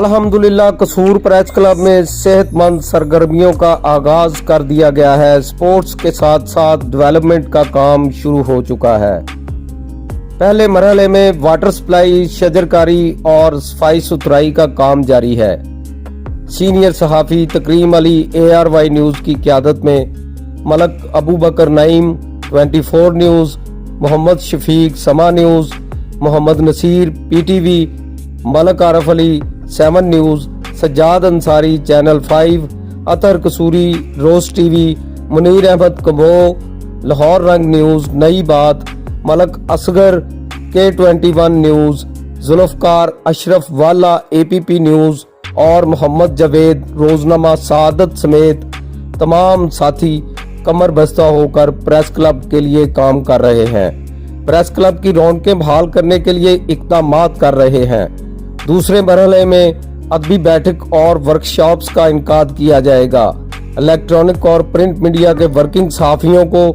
अल्हम्दुलिल्लाह कसूर press club में सेहतमंद सरगर्मियों का आगाज कर दिया गया है। स्पोर्ट्स के साथ साथ डेवलपमेंट का काम शुरू हो चुका है। पहले मरहले में वाटर सप्लाई, शजरकारी और सफाई सुथराई का काम जारी है। सीनियर सहाफ़ी तकरीम अली ARY न्यूज़ की क़यादत में Malik Abu Bakar Naeem 24 news, Mohammad Shafiq Samaa news, Mohammad Naseer PTV, Malik Arif Ali 7 news, Sajjad Ansari channel 5, Athar Kasuri रोज TV, मुनीर अहमद कमो Lahore Rang news, Nai Baat, Malik Asghar K21 news, Zulfiqar Ashraf वाला APP न्यूज़ और मोहम्मद जावेद रोजनामा सादत समेत तमाम साथी कमर बस्ता होकर प्रेस क्लब के लिए काम कर रहे हैं। प्रेस क्लब की रौनकें बहाल करने के लिए इक़दामात कर रहे हैं। दूसरे मरहले में अदबी बैठक और वर्कशॉप्स का इनकाद किया जाएगा। इलेक्ट्रॉनिक और प्रिंट मीडिया के वर्किंग सहाफ़ियों को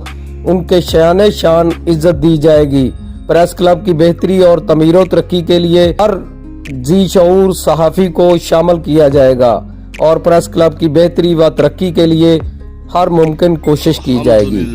उनके शान शान इज्जत दी जाएगी। प्रेस क्लब की बेहतरी और तमीर व तरक्की के लिए हर जी शऊर सहाफ़ी को शामिल किया जाएगा और प्रेस क्लब की बेहतरी व तरक्की के लिए हर मुमकिन कोशिश की जाएगी।